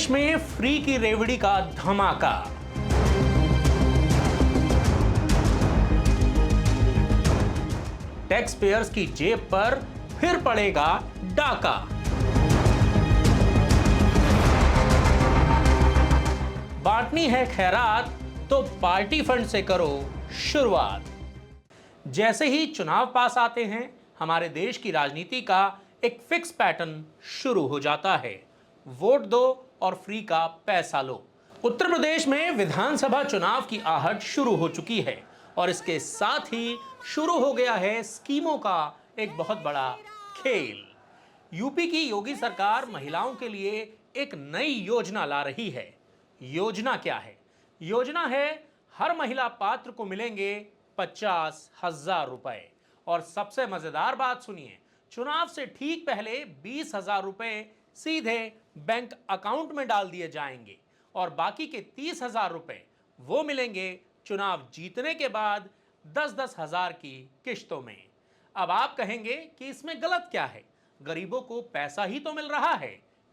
प्रदेश में फ्री की रेवड़ी का धमाका। टैक्स पेयर्स की जेब पर फिर पड़ेगा डाका। बांटनी है खैरात तो पार्टी फंड से करो शुरुआत। जैसे ही चुनाव पास आते हैं, हमारे देश की राजनीति का एक फिक्स पैटर्न शुरू हो जाता है। वोट दो और फ्री का पैसा लो। उत्तर प्रदेश में विधानसभा चुनाव की आहट शुरू हो चुकी है और इसके साथ ही शुरू हो गया है स्कीमों का एक बहुत बड़ा खेल। यूपी की योगी सरकार महिलाओं के लिए एक नई योजना ला रही है। योजना क्या है? योजना है हर महिला पात्र को मिलेंगे 50,000 रुपए। और सबसे मजेदार बात सुनिए, चुनाव से ठीक पहले 20,000 रुपए सीधे बैंक अकाउंट में डाल दिए जाएंगे और बाकी के 30,000 रुपए वो मिलेंगे चुनाव जीतने के बाद 10-10 हजार की किश्तों में। अब आप कहेंगे कि इसमें गलत क्या है? गरीबों को पैसा ही तो मिल रहा है।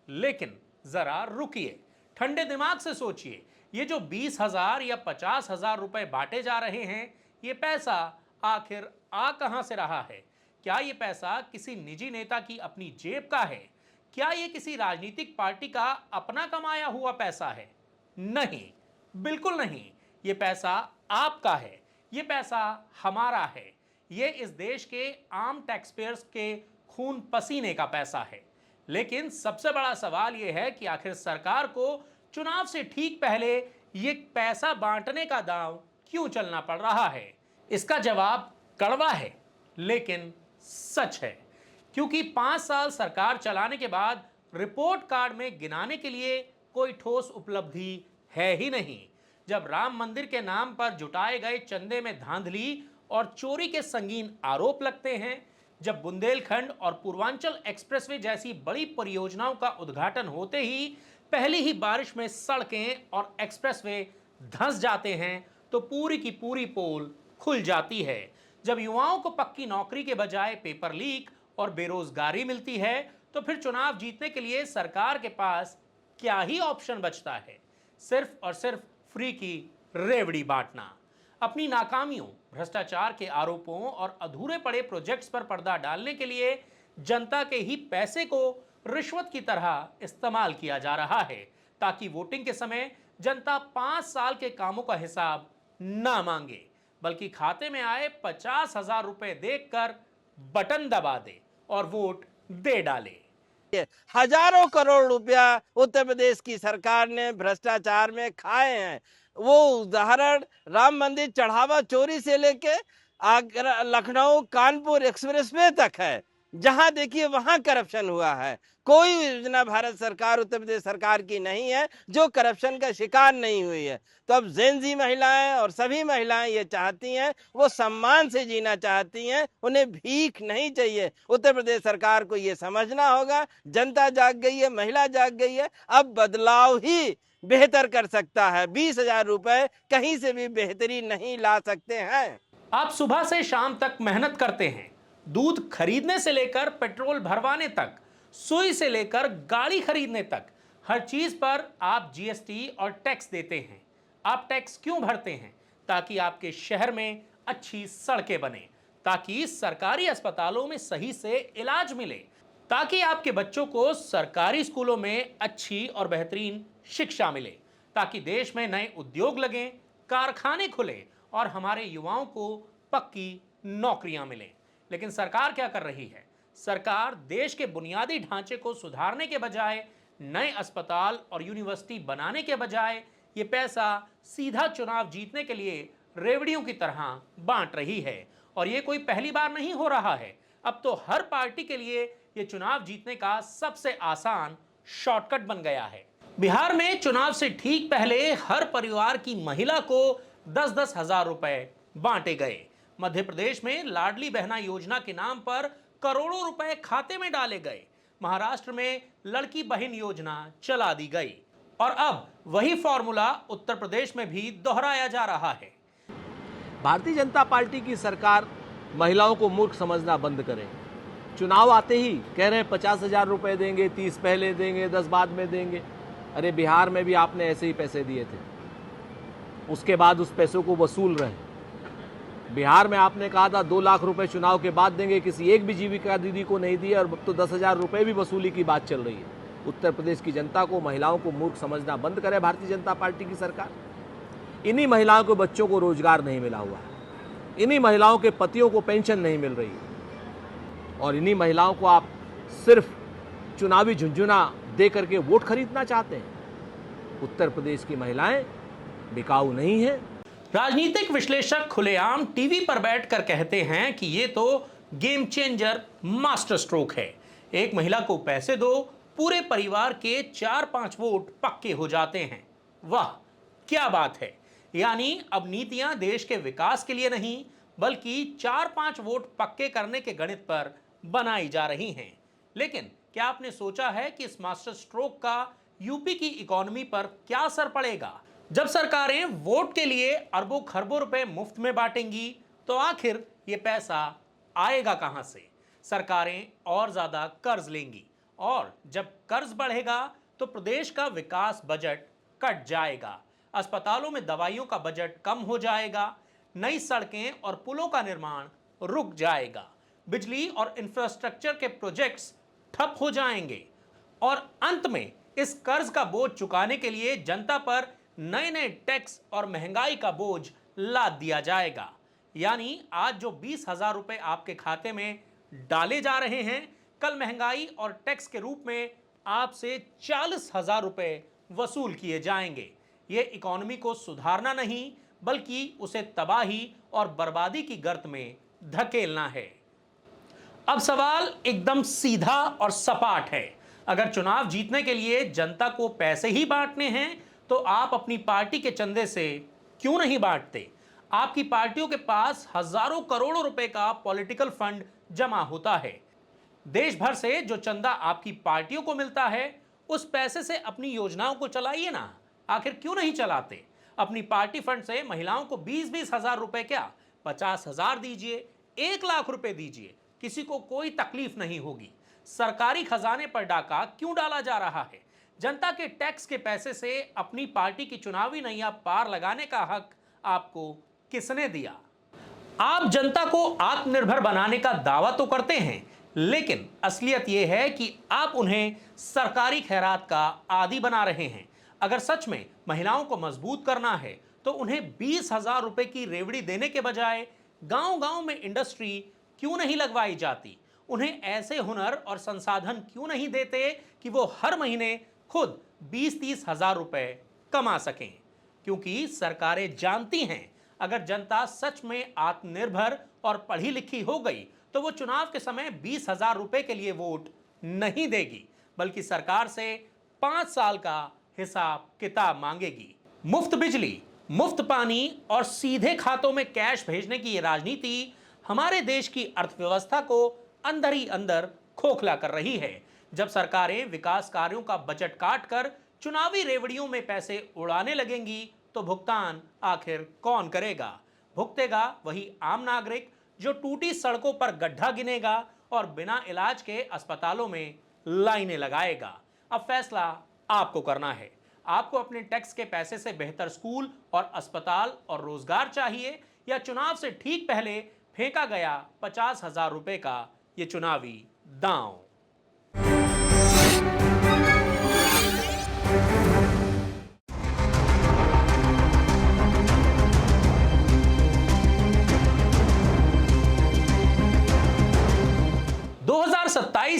लेकिन जरा रुकिए, ठंडे दिमाग से सोचिए, ये जो 20,000 या 50,000 रुपए बांटे जा रहे हैं, ये पैसा आखिर आ कहां से रहा है? क्या ये पैसा किसी निजी नेता की अपनी जेब का है? क्या ये किसी राजनीतिक पार्टी का अपना कमाया हुआ पैसा है? नहीं, बिल्कुल नहीं। ये पैसा आपका है, ये पैसा हमारा है। ये इस देश के आम टैक्स पेयर्स के खून पसीने का पैसा है। लेकिन सबसे बड़ा सवाल यह है कि आखिर सरकार को चुनाव से ठीक पहले ये पैसा बांटने का दांव क्यों चलना पड़ रहा है? इसका जवाब कड़वा है लेकिन सच है। क्योंकि 5 साल सरकार चलाने के बाद रिपोर्ट कार्ड में गिनाने के लिए कोई ठोस उपलब्धि है ही नहीं। जब राम मंदिर के नाम पर जुटाए गए चंदे में धांधली और चोरी के संगीन आरोप लगते हैं, जब बुंदेलखंड और पूर्वांचल एक्सप्रेसवे जैसी बड़ी परियोजनाओं का उद्घाटन होते ही पहली ही बारिश में सड़कें और एक्सप्रेसवे धंस जाते हैं, तो पूरी की पूरी पोल खुल जाती है। जब युवाओं को पक्की नौकरी के बजाय पेपर लीक और बेरोजगारी मिलती है, तो फिर चुनाव जीतने के लिए सरकार के पास क्या ही ऑप्शन बचता है? सिर्फ और सिर्फ फ्री की रेवड़ी बांटना। अपनी नाकामियों, भ्रष्टाचार के आरोपों और अधूरे पड़े प्रोजेक्ट्स पर पर्दा डालने के लिए जनता के ही पैसे को रिश्वत की तरह इस्तेमाल किया जा रहा है, ताकि वोटिंग के समय जनता 5 साल के कामों का हिसाब ना मांगे, बल्कि खाते में आए 50,000 रुपए देखकर बटन दबा दे और वोट दे डाले। हजारों करोड़ रुपया उत्तर प्रदेश की सरकार ने भ्रष्टाचार में खाए हैं। वो उदाहरण राम मंदिर चढ़ावा चोरी से लेके आगरा, लखनऊ, कानपुर एक्सप्रेसवे तक है। जहां देखिए वहां करप्शन हुआ है। कोई योजना भारत सरकार, उत्तर प्रदेश सरकार की नहीं है जो करप्शन का शिकार नहीं हुई है। तो अब जेनजी महिलाएं और सभी महिलाएं ये चाहती हैं, वो सम्मान से जीना चाहती हैं, उन्हें भीख नहीं चाहिए। उत्तर प्रदेश सरकार को ये समझना होगा, जनता जाग गई है, महिला जाग गई है। अब बदलाव ही बेहतर कर सकता है। 20,000 रुपए कहीं से भी बेहतरी नहीं ला सकते हैं। आप सुबह से शाम तक मेहनत करते हैं, दूध खरीदने से लेकर पेट्रोल भरवाने तक, सुई से लेकर गाड़ी खरीदने तक, हर चीज पर आप जीएसटी और टैक्स देते हैं। आप टैक्स क्यों भरते हैं? ताकि आपके शहर में अच्छी सड़कें बने, ताकि सरकारी अस्पतालों में सही से इलाज मिले, ताकि आपके बच्चों को सरकारी स्कूलों में अच्छी और बेहतरीन शिक्षा मिले, ताकि देश में नए उद्योग लगें, कारखाने खुले और हमारे युवाओं को पक्की नौकरियां मिलें। लेकिन सरकार क्या कर रही है? सरकार देश के बुनियादी ढांचे को सुधारने के बजाय, नए अस्पताल और यूनिवर्सिटी बनाने के बजाय, ये पैसा सीधा चुनाव जीतने के लिए रेवड़ियों की तरह बांट रही है। और ये कोई पहली बार नहीं हो रहा है। अब तो हर पार्टी के लिए ये चुनाव जीतने का सबसे आसान शॉर्टकट बन गया है। बिहार में चुनाव से ठीक पहले हर परिवार की महिला को 10-10 हजार रुपए बांटे गए। मध्य प्रदेश में लाडली बहना योजना के नाम पर करोड़ों रुपए खाते में डाले गए। महाराष्ट्र में लड़की बहन योजना चला दी गई और अब वही फॉर्मूला उत्तर प्रदेश में भी दोहराया जा रहा है। भारतीय जनता पार्टी की सरकार महिलाओं को मूर्ख समझना बंद करे। चुनाव आते ही कह रहे हैं 50,000 रुपए देंगे, 30 पहले देंगे, 10 बाद में देंगे। अरे बिहार में भी आपने ऐसे ही पैसे दिए थे, उसके बाद उस पैसों को वसूल रहे। बिहार में आपने कहा था 2 लाख रुपए चुनाव के बाद देंगे, किसी एक भी जीविका दीदी को नहीं दिए, और अब तो 10,000 रुपए भी वसूली की बात चल रही है। उत्तर प्रदेश की जनता को, महिलाओं को मूर्ख समझना बंद करे भारतीय जनता पार्टी की सरकार। इन्हीं महिलाओं के बच्चों को रोजगार नहीं मिला हुआ है, इन्हीं महिलाओं के पतियों को पेंशन नहीं मिल रही है, और इन्हीं महिलाओं को आप सिर्फ चुनावी झुंझुना दे करके वोट खरीदना चाहते हैं। उत्तर प्रदेश की महिलाएं बिकाऊ नहीं है। राजनीतिक विश्लेषक खुलेआम टीवी पर बैठकर कहते हैं कि ये तो गेम चेंजर मास्टर स्ट्रोक है। एक महिला को पैसे दो, पूरे परिवार के 4-5 वोट पक्के हो जाते हैं। वाह क्या बात है। यानी अब नीतियां देश के विकास के लिए नहीं, बल्कि 4-5 वोट पक्के करने के गणित पर बनाई जा रही हैं। लेकिन क्या आपने सोचा है कि इस मास्टर स्ट्रोक का यूपी की इकोनॉमी पर क्या असर पड़ेगा? जब सरकारें वोट के लिए अरबों खरबों रुपए मुफ्त में बांटेंगी तो आखिर ये पैसा आएगा कहां से? सरकारें और ज्यादा कर्ज लेंगी, और जब कर्ज बढ़ेगा तो प्रदेश का विकास बजट कट जाएगा, अस्पतालों में दवाइयों का बजट कम हो जाएगा, नई सड़कें और पुलों का निर्माण रुक जाएगा, बिजली और इंफ्रास्ट्रक्चर के प्रोजेक्ट्स ठप हो जाएंगे, और अंत में इस कर्ज का बोझ चुकाने के लिए जनता पर नए नए टैक्स और महंगाई का बोझ लाद दिया जाएगा। यानी आज जो 20,000 रुपए आपके खाते में डाले जा रहे हैं, कल महंगाई और टैक्स के रूप में आपसे 40,000 रुपए वसूल किए जाएंगे। ये इकोनॉमी को सुधारना नहीं, बल्कि उसे तबाही और बर्बादी की गर्त में धकेलना है। अब सवाल एकदम सीधा और सपाट है। अगर चुनाव जीतने के लिए जनता को पैसे ही बांटने हैं तो आप अपनी पार्टी के चंदे से क्यों नहीं बांटते? आपकी पार्टियों के पास हजारों करोड़ों रुपए का पॉलिटिकल फंड जमा होता है। देश भर से जो चंदा आपकी पार्टियों को मिलता है, उस पैसे से अपनी योजनाओं को चलाइए ना। आखिर क्यों नहीं चलाते? अपनी पार्टी फंड से महिलाओं को 20-20 हजार रुपए क्या 50,000 दीजिए, 1 लाख रुपए दीजिए, किसी को कोई तकलीफ नहीं होगी। सरकारी खजाने पर डाका क्यों डाला जा रहा है? जनता के टैक्स के पैसे से अपनी पार्टी की चुनावी नैया पार लगाने का हक आपको किसने दिया? आप जनता को आत्मनिर्भर बनाने का दावा तो करते हैं, लेकिन असलियत यह है कि आप उन्हें सरकारी खैरात का आदी बना रहे हैं। अगर सच में महिलाओं को मजबूत करना है तो उन्हें 20,000 रुपए की रेवड़ी देने के बजाय गांव-गांव में इंडस्ट्री क्यों नहीं लगवाई जाती? उन्हें ऐसे हुनर और संसाधन क्यों नहीं देते कि वो हर महीने खुद 20-30 हजार रुपए कमा सकें? क्योंकि सरकारें जानती हैं अगर जनता सच में आत्मनिर्भर और पढ़ी लिखी हो गई तो वो चुनाव के समय 20,000 रुपए के लिए वोट नहीं देगी, बल्कि सरकार से 5 साल का हिसाब किताब मांगेगी। मुफ्त बिजली, मुफ्त पानी और सीधे खातों में कैश भेजने की ये राजनीति हमारे देश की अर्थव्यवस्था को अंदर ही अंदर खोखला कर रही है। जब सरकारें विकास कार्यों का बजट काटकर चुनावी रेवड़ियों में पैसे उड़ाने लगेंगी तो भुगतान आखिर कौन करेगा? भुगतेगा वही आम नागरिक जो टूटी सड़कों पर गड्ढा गिनेगा और बिना इलाज के अस्पतालों में लाइनें लगाएगा। अब फैसला आपको करना है। आपको अपने टैक्स के पैसे से बेहतर स्कूल और अस्पताल और रोजगार चाहिए, या चुनाव से ठीक पहले फेंका गया 50,000 रुपए का ये चुनावी दांव?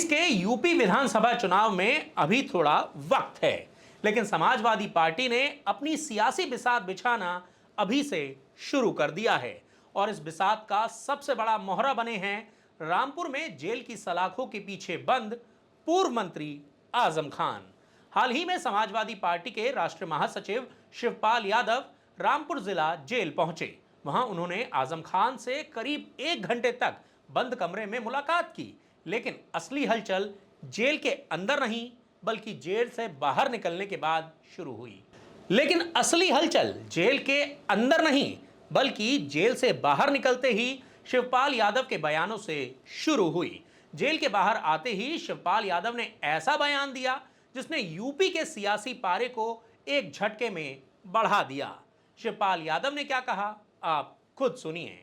के यूपी विधानसभा चुनाव में अभी थोड़ा वक्त है, लेकिन समाजवादी पार्टी ने अपनी सियासी बिसात बिछाना अभी से शुरू कर दिया है, और इस बिसात का सबसे बड़ा मोहरा बने हैं रामपुर में जेल की सलाखों के पीछे बंद पूर्व मंत्री आजम खान। हाल ही में समाजवादी पार्टी के राष्ट्रीय महासचिव शिवपाल यादव रामपुर जिला जेल पहुंचे। वहां उन्होंने आजम खान से करीब 1 घंटे तक बंद कमरे में मुलाकात की, लेकिन असली हलचल जेल के अंदर नहीं बल्कि जेल से बाहर निकलने के बाद शुरू हुई। लेकिन असली हलचल जेल के अंदर नहीं बल्कि जेल से बाहर निकलते ही शिवपाल यादव के बयानों से शुरू हुई। जेल के बाहर आते ही शिवपाल यादव ने ऐसा बयान दिया जिसने यूपी के सियासी पारे को एक झटके में बढ़ा दिया। शिवपाल यादव ने क्या कहा, आप खुद सुनिए।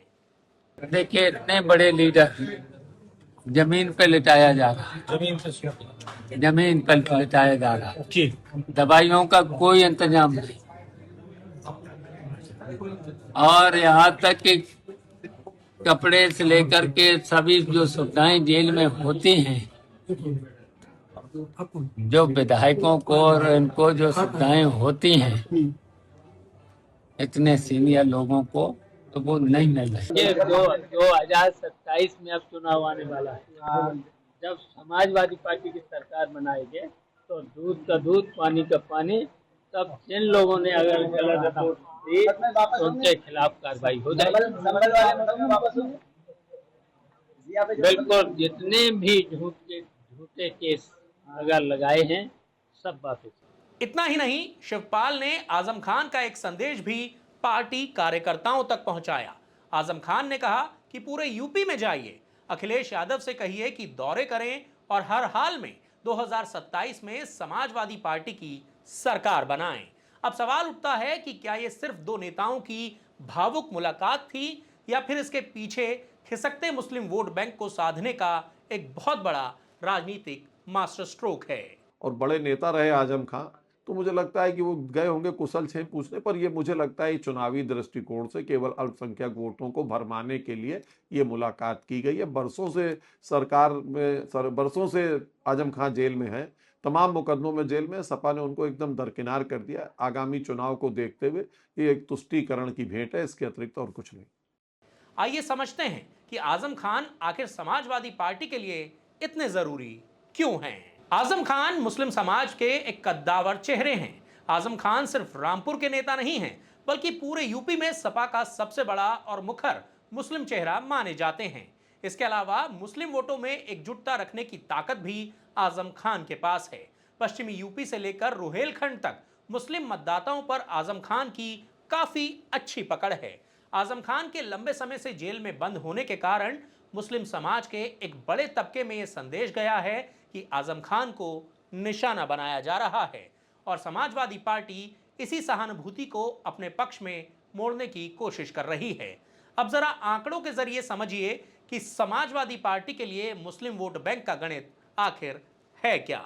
देखिए, इतने बड़े लीडर जमीन पे लिटाया जा रहा है, जमीन पर लिटाया जा रहा है। दवाइयों का कोई इंतजाम नहीं, और यहाँ तक कि कपड़े से लेकर के सभी जो सुविधाएं जेल में होती हैं, जो विधायकों को और इनको जो सुविधाएं होती हैं, इतने सीनियर लोगों को तो वो नहीं मिल रही। ये 2027 में अब चुनाव आने वाला है। जब समाजवादी पार्टी की सरकार बनाएगी तो दूध का दूध, पानी का पानी, तब जिन लोगों ने अगर गलत रिपोर्ट दी तो उनके खिलाफ कार्रवाई हो जाएगी। बिल्कुल, जितने भी झूठे केस अगर लगाए हैं सब वापस। इतना ही नहीं, शिवपाल ने आजम खान का एक संदेश भी पार्टी कार्यकर्ताओं तक पहुंचाया। आजम खान ने कहा कि पूरे यूपी में जाइए, अखिलेश यादव से कहिए कि दौरे करें और हर हाल में 2027 में समाजवादी पार्टी की सरकार बनाएं। अब सवाल उठता है कि क्या यह सिर्फ दो नेताओं की भावुक मुलाकात थी या फिर इसके पीछे खिसकते मुस्लिम वोट बैंक को साधने का एक बहुत बड़ा राजनीतिक मास्टर स्ट्रोक है। और बड़े नेता रहे आजम खान, तो मुझे लगता है कि वो गए होंगे कुशल क्षेम पूछने, पर ये मुझे लगता है चुनावी दृष्टिकोण से केवल अल्पसंख्यक वोटों को भरमाने के लिए ये मुलाकात की गई है। बरसों से सरकार में बरसों से आजम खान जेल में है, तमाम मुकदमों में जेल में। सपा ने उनको एकदम दरकिनार कर दिया। आगामी चुनाव को देखते हुए ये एक तुष्टीकरण की भेंट है, इसके अतिरिक्त और कुछ नहीं। आइए समझते हैं कि आजम खान आखिर समाजवादी पार्टी के लिए इतने जरूरी क्यों हैं। आजम खान मुस्लिम समाज के एक कद्दावर चेहरे हैं। आजम खान सिर्फ रामपुर के नेता नहीं हैं, बल्कि पूरे यूपी में सपा का सबसे बड़ा और मुखर मुस्लिम चेहरा माने जाते हैं। इसके अलावा मुस्लिम वोटों में एकजुटता रखने की ताकत भी आजम खान के पास है। पश्चिमी यूपी से लेकर रुहेलखंड तक मुस्लिम मतदाताओं पर आजम खान की काफी अच्छी पकड़ है। आजम खान के लंबे समय से जेल में बंद होने के कारण मुस्लिम समाज के एक बड़े तबके में यह संदेश गया है कि आजम खान को निशाना बनाया जा रहा है और समाजवादी पार्टी इसी सहानुभूति को अपने पक्ष में मोड़ने की कोशिश कर रही है। अब जरा आंकड़ों के जरिए समझिए कि समाजवादी पार्टी के लिए मुस्लिम वोट बैंक का गणित आखिर है क्या।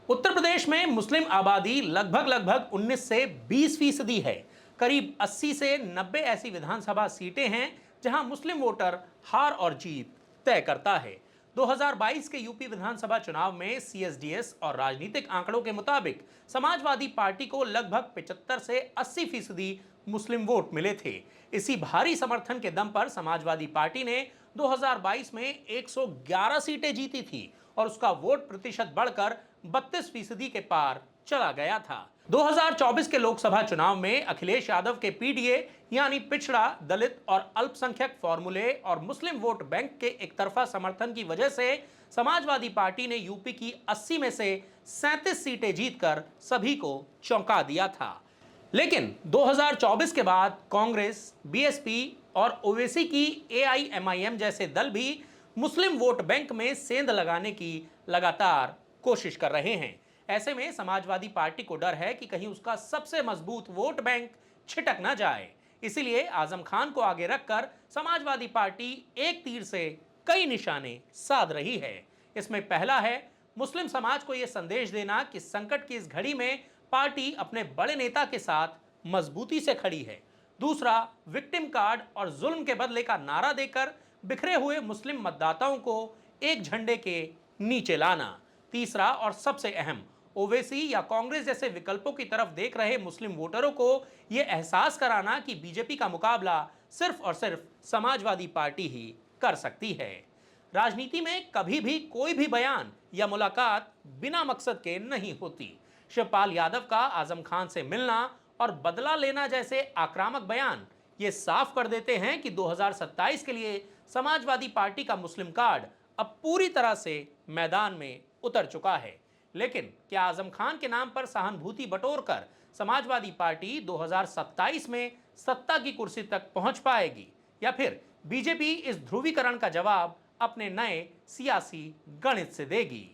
उत्तर प्रदेश में मुस्लिम आबादी लगभग 19 से 20% है। करीब 80 से 90 ऐसी विधानसभा सीटें हैं जहां मुस्लिम वोटर हार और जीत तय करता है। 2022 के यूपी विधानसभा चुनाव में सीएसडीएस और राजनीतिक आंकड़ों के मुताबिक समाजवादी पार्टी को लगभग 75 से 80% मुस्लिम वोट मिले थे। इसी भारी समर्थन के दम पर समाजवादी पार्टी ने 2022 में 111 सीटें जीती थी और उसका वोट प्रतिशत बढ़कर 32% के पार चला गया था। 2024 के लोकसभा चुनाव में अखिलेश यादव के पीडीए यानी पिछड़ा, दलित और अल्पसंख्यक फॉर्मूले और मुस्लिम वोट बैंक के एक तरफा समर्थन की वजह से समाजवादी पार्टी ने यूपी की 80 में से 37 सीटें जीतकर सभी को चौंका दिया था। लेकिन 2024 के बाद कांग्रेस, बीएसपी और ओवैसी की एआईएमआईएम जैसे दल भी मुस्लिम वोट बैंक में सेंध लगाने की लगातार कोशिश कर रहे हैं। ऐसे में समाजवादी पार्टी को डर है कि कहीं उसका सबसे मजबूत वोट बैंक छिटक ना जाए। इसीलिए आजम खान को आगे रखकर समाजवादी पार्टी एक तीर से कई निशाने साध रही है। इसमें पहला है मुस्लिम समाज को यह संदेश देना कि संकट की इस घड़ी में पार्टी अपने बड़े नेता के साथ मजबूती से खड़ी है। दूसरा, विक्टिम कार्ड और जुल्म के बदले का नारा देकर बिखरे हुए मुस्लिम मतदाताओं को एक झंडे के नीचे लाना। तीसरा और सबसे अहम, ओवैसी या कांग्रेस जैसे विकल्पों की तरफ देख रहे मुस्लिम वोटरों को यह एहसास कराना कि बीजेपी का मुकाबला सिर्फ और सिर्फ समाजवादी पार्टी ही कर सकती है। राजनीति में कभी भी कोई भी बयान या मुलाकात बिना मकसद के नहीं होती। शिवपाल यादव का आजम खान से मिलना और बदला लेना जैसे आक्रामक बयान ये साफ कर देते हैं कि 2027 के लिए समाजवादी पार्टी का मुस्लिम कार्ड अब पूरी तरह से मैदान में उतर चुका है। लेकिन क्या आजम खान के नाम पर सहानुभूति बटोरकर समाजवादी पार्टी 2027 में सत्ता की कुर्सी तक पहुंच पाएगी या फिर बीजेपी इस ध्रुवीकरण का जवाब अपने नए सियासी गणित से देगी?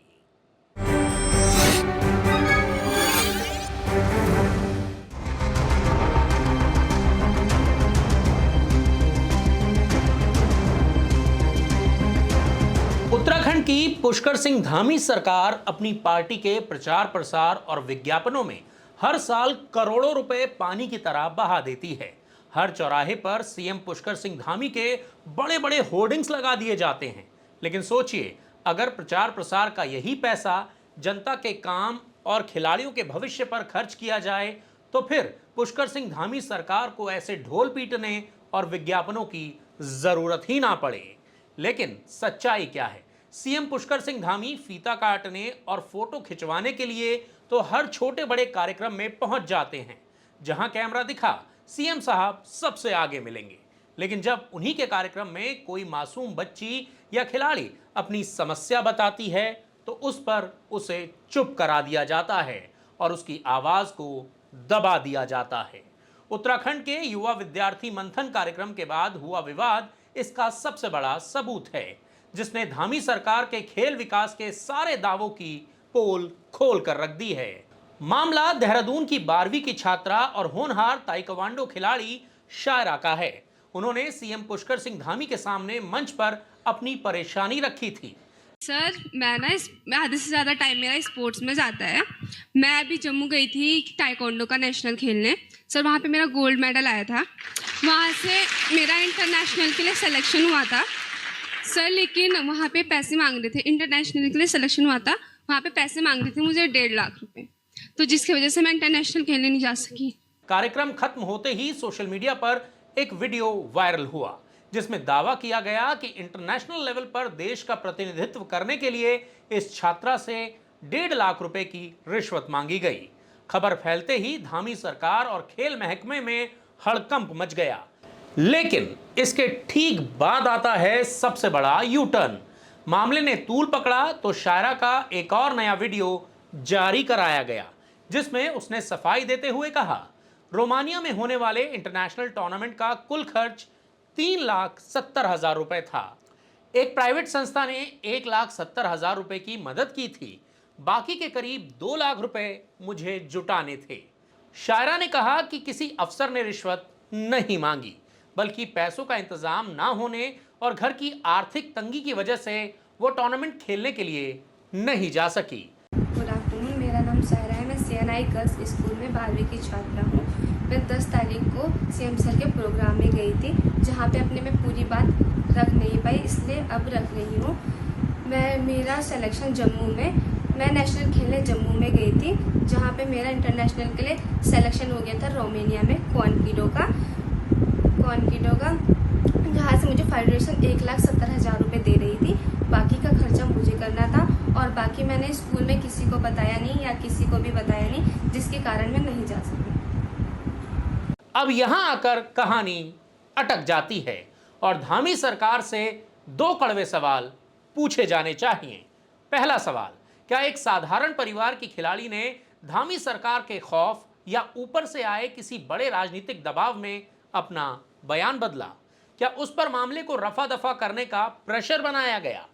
उत्तराखंड की पुष्कर सिंह धामी सरकार अपनी पार्टी के प्रचार प्रसार और विज्ञापनों में हर साल करोड़ों रुपए पानी की तरह बहा देती है। हर चौराहे पर सीएम पुष्कर सिंह धामी के बड़े बड़े होर्डिंग्स लगा दिए जाते हैं। लेकिन सोचिए, अगर प्रचार प्रसार का यही पैसा जनता के काम और खिलाड़ियों के भविष्य पर खर्च किया जाए तो फिर पुष्कर सिंह धामी सरकार को ऐसे ढोल पीटने और विज्ञापनों की जरूरत ही ना पड़े। लेकिन सच्चाई क्या है? सीएम पुष्कर सिंह धामी फीता काटने और फोटो खिंचवाने के लिए तो हर छोटे बड़े कार्यक्रम में पहुंच जाते हैं। जहां कैमरा दिखा, सीएम साहब सबसे आगे मिलेंगे। लेकिन जब उन्हीं के कार्यक्रम में कोई मासूम बच्ची या खिलाड़ी अपनी समस्या बताती है तो उस पर उसे चुप करा दिया जाता है और उसकी आवाज को दबा दिया जाता है। उत्तराखंड के युवा विद्यार्थी मंथन कार्यक्रम के बाद हुआ विवाद इसका सबसे बड़ा सबूत है, जिसने धामी सरकार के खेल विकास के सारे दावों की पोल खोल कर रख दी है। मामला देहरादून की 12वीं की छात्रा और होनहार ताइक्वांडो खिलाड़ी शायरा का है। उन्होंने सीएम पुष्कर सिंह धामी के सामने मंच पर अपनी परेशानी रखी थी। सर, मैं आधे से ज़्यादा टाइम मेरा स्पोर्ट्स में जाता है। मैं अभी जम्मू गई थी ताइक्वांडो का नेशनल खेलने। सर, वहाँ पे मेरा गोल्ड मेडल आया था। वहाँ से मेरा इंटरनेशनल के लिए सिलेक्शन हुआ था सर, लेकिन वहाँ पे पैसे मांग रहे थे। इंटरनेशनल के लिए सिलेक्शन हुआ था, वहाँ पे पैसे मांग रहे थे मुझे 1.5 लाख रुपए, तो जिसकी वजह से मैं इंटरनेशनल खेलने नहीं जा सकी। कार्यक्रम खत्म होते ही सोशल मीडिया पर एक वीडियो वायरल हुआ जिसमें दावा किया गया कि इंटरनेशनल लेवल पर देश का प्रतिनिधित्व करने के लिए इस छात्रा से 1.5 लाख रुपए की रिश्वत मांगी गई। खबर फैलते ही धामी सरकार और खेल महकमे में हड़कंप मच गया। लेकिन इसके ठीक बाद आता है सबसे बड़ा यू टर्न। मामले ने तूल पकड़ा तो शायरा का एक और नया वीडियो जारी कराया गया जिसमें उसने सफाई देते हुए कहा, रोमानिया में होने वाले इंटरनेशनल टूर्नामेंट का कुल खर्च 3,70,000 रुपए था। एक प्राइवेट संस्था ने 1,70,000 रुपए की मदद की थी, बाकी के करीब 2 लाख रुपए मुझे जुटाने थे। शायरा ने कहा कि किसी अफसर ने रिश्वत नहीं मांगी, बल्कि पैसों का इंतजाम ना होने और घर की आर्थिक तंगी की वजह से वो टूर्नामेंट खेलने के लिए नहीं जा सकी। गुड आफ्टरनून, मेरा नाम शायरा है। मैं CNI गर्ल्स स्कूल में 12वीं की छात्रा हूँ। मैं 10 तारीख को CM सर के प्रोग्राम में गई थी, जहाँ पे अपने में पूरी बात रख नहीं पाई, इसलिए अब रख रही हूँ। मेरा सिलेक्शन जम्मू में, मैं नेशनल खेलने जम्मू में गई थी, जहाँ पे मेरा इंटरनेशनल के लिए सिलेक्शन हो गया था रोमानिया में क्वानकिडो का, जहाँ से मुझे फेडरेशन 1,70,000 रुपये दे रही थी। बाकी का खर्चा मुझे करना था और बाकी मैंने स्कूल में किसी को बताया नहीं या किसी को भी बताया नहीं, जिसके कारण मैं नहीं जा सकी। अब यहां आकर कहानी अटक जाती है और धामी सरकार से 2 कड़वे सवाल पूछे जाने चाहिए। पहला सवाल, क्या एक साधारण परिवार की खिलाड़ी ने धामी सरकार के खौफ या ऊपर से आए किसी बड़े राजनीतिक दबाव में अपना बयान बदला? क्या उस पर मामले को रफा दफा करने का प्रेशर बनाया गया?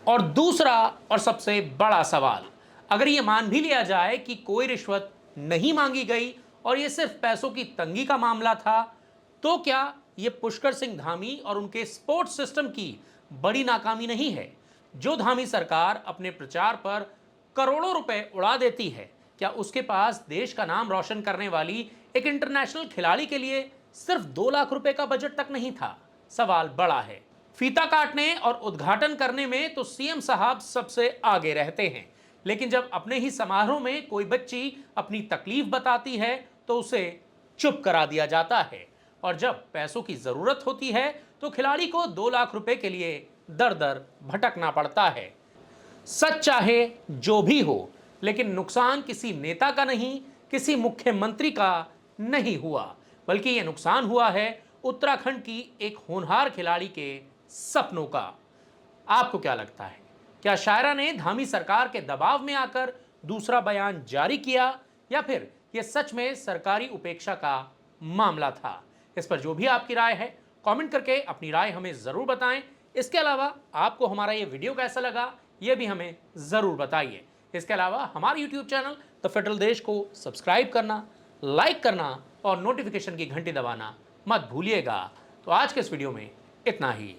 और दूसरा और सबसे बड़ा सवाल, अगर ये मान भी लिया जाए कि कोई रिश्वत नहीं मांगी गई और ये सिर्फ पैसों की तंगी का मामला था, तो क्या ये पुष्कर सिंह धामी और उनके स्पोर्ट्स सिस्टम की बड़ी नाकामी नहीं है? जो धामी सरकार अपने प्रचार पर करोड़ों रुपए उड़ा देती है, क्या उसके पास देश का नाम रोशन करने वाली एक इंटरनेशनल खिलाड़ी के लिए सिर्फ 2 लाख रुपए का बजट तक नहीं था? सवाल बड़ा है। फीता काटने और उद्घाटन करने में तो सीएम साहब सबसे आगे रहते हैं, लेकिन जब अपने ही समारोह में कोई बच्ची अपनी तकलीफ बताती है तो उसे चुप करा दिया जाता है, और जब पैसों की जरूरत होती है तो खिलाड़ी को 2 लाख रुपए के लिए दर दर भटकना पड़ता है। सच चाहे जो भी हो, लेकिन नुकसान किसी नेता का नहीं, किसी मुख्यमंत्री का नहीं हुआ, बल्कि यह नुकसान हुआ है उत्तराखंड की एक होनहार खिलाड़ी के सपनों का। आपको क्या लगता है? क्या शायरा ने धामी सरकार के दबाव में आकर दूसरा बयान जारी किया, या फिर यह सच में सरकारी उपेक्षा का मामला था? इस पर जो भी आपकी राय है, कमेंट करके अपनी राय हमें जरूर बताएं। इसके अलावा आपको हमारा ये वीडियो कैसा लगा, ये भी हमें जरूर बताइए। इसके अलावा हमारे YouTube चैनल द फेडरल देश को सब्सक्राइब करना, लाइक करना और नोटिफिकेशन की घंटी दबाना मत भूलिएगा। तो आज के इस वीडियो में इतना ही।